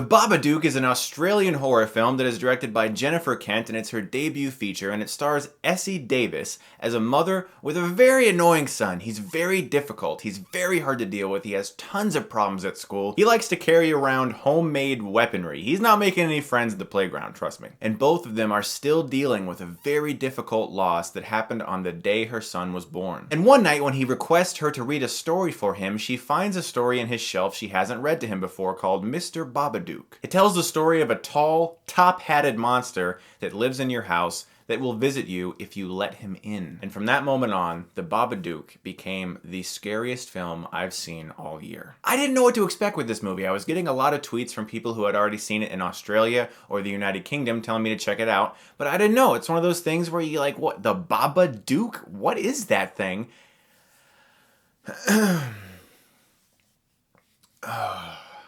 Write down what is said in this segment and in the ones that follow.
Babadook is an Australian horror film that is directed by Jennifer Kent, and it's her debut feature, and it stars Essie Davis as a mother with a very annoying son. He's very difficult. He's very hard to deal with. He has tons of problems at school. He likes to carry around homemade weaponry. He's not making any friends at the playground, trust me. And both of them are still dealing with a very difficult loss that happened on the day her son was born. And one night when he requests her to read a story for him, she finds a story in his shelf she hasn't read to him before called Mr. Babadook. It tells the story of a tall, top-hatted monster that lives in your house that will visit you if you let him in. And from that moment on, The Babadook became the scariest film I've seen all year. I didn't know what to expect with this movie. I was getting a lot of tweets from people who had already seen it in Australia or the United Kingdom telling me to check it out, but I didn't know. It's one of those things where you like, what, The Babadook? What is that thing?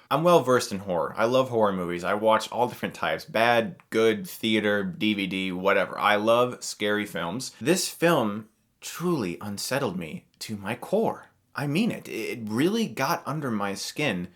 I'm well versed in horror. I love horror movies. I watch all different types. Bad, good, theater, DVD, whatever. I love scary films. This film truly unsettled me to my core. I mean it. It really got under my skin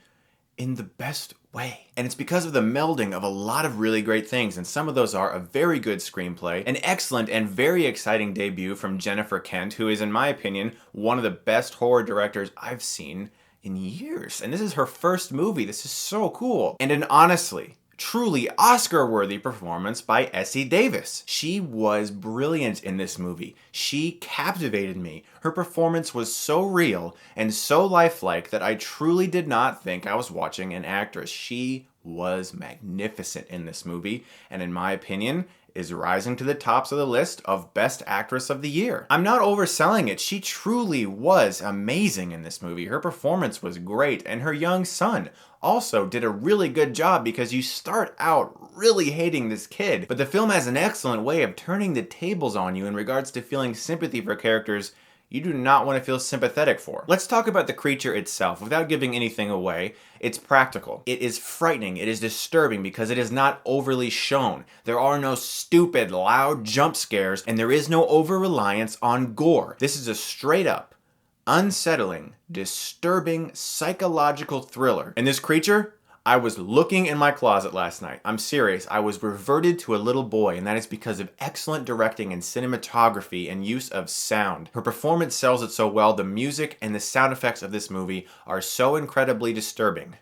in the best way. And it's because of the melding of a lot of really great things, and some of those are a very good screenplay, an excellent and very exciting debut from Jennifer Kent, who is, in my opinion, one of the best horror directors I've seen in years. And this is her first movie. This is so cool. And an honestly, truly Oscar-worthy performance by Essie Davis. She was brilliant in this movie. She captivated me. Her performance was so real and so lifelike that I truly did not think I was watching an actress. She was magnificent in this movie, and in my opinion, is rising to the tops of the list of Best Actress of the Year. I'm not overselling it. She truly was amazing in this movie. Her performance was great, and her young son also did a really good job because you start out really hating this kid, but the film has an excellent way of turning the tables on you in regards to feeling sympathy for characters you do not want to feel sympathetic for. Let's talk about the creature itself without giving anything away. It's practical. It is frightening. It is disturbing because it is not overly shown. There are no stupid, loud jump scares, and there is no over-reliance on gore. This is a straight-up, unsettling, disturbing, psychological thriller. And this creature? I was looking in my closet last night. I'm serious. I was reverted to a little boy, and that is because of excellent directing and cinematography and use of sound. Her performance sells it so well. The music and the sound effects of this movie are so incredibly disturbing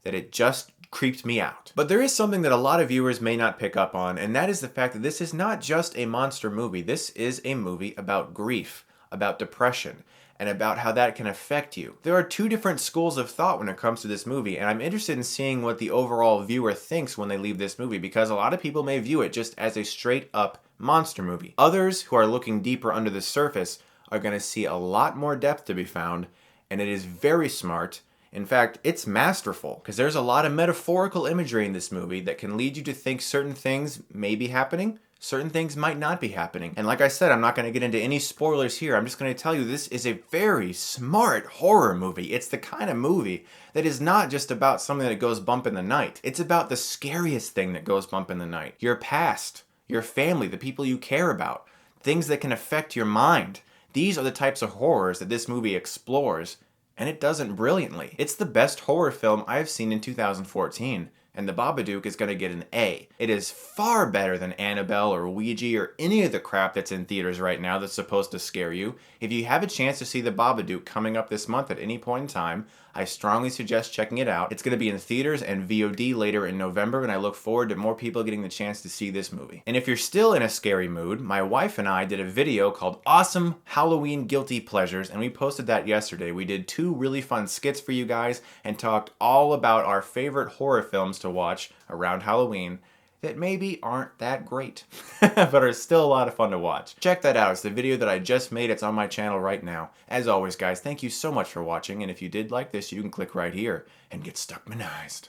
that it just creeped me out. But there is something that a lot of viewers may not pick up on, and that is the fact that this is not just a monster movie. This is a movie about grief, about depression, and about how that can affect you. There are two different schools of thought when it comes to this movie, and I'm interested in seeing what the overall viewer thinks when they leave this movie, because a lot of people may view it just as a straight-up monster movie. Others, who are looking deeper under the surface, are going to see a lot more depth to be found, and it is very smart. In fact, it's masterful, because there's a lot of metaphorical imagery in this movie that can lead you to think certain things may be happening, certain things might not be happening. And like I said, I'm not going to get into any spoilers here. I'm just going to tell you this is a very smart horror movie. It's the kind of movie that is not just about something that goes bump in the night. It's about the scariest thing that goes bump in the night. Your past, your family, the people you care about, things that can affect your mind. These are the types of horrors that this movie explores, and it does it brilliantly. It's the best horror film I've seen in 2014. And The Babadook is going to get an A. It is far better than Annabelle or Ouija or any of the crap that's in theaters right now that's supposed to scare you. If you have a chance to see The Babadook coming up this month at any point in time, I strongly suggest checking it out. It's going to be in theaters and VOD later in November, and I look forward to more people getting the chance to see this movie. And if you're still in a scary mood, my wife and I did a video called Awesome Halloween Guilty Pleasures, and we posted that yesterday. We did 2 really fun skits for you guys and talked all about our favorite horror films to watch around Halloween that maybe aren't that great, but are still a lot of fun to watch. Check that out. It's the video that I just made. It's on my channel right now. As always, guys, thank you so much for watching, and if you did like this, you can click right here and get Stuckmanized.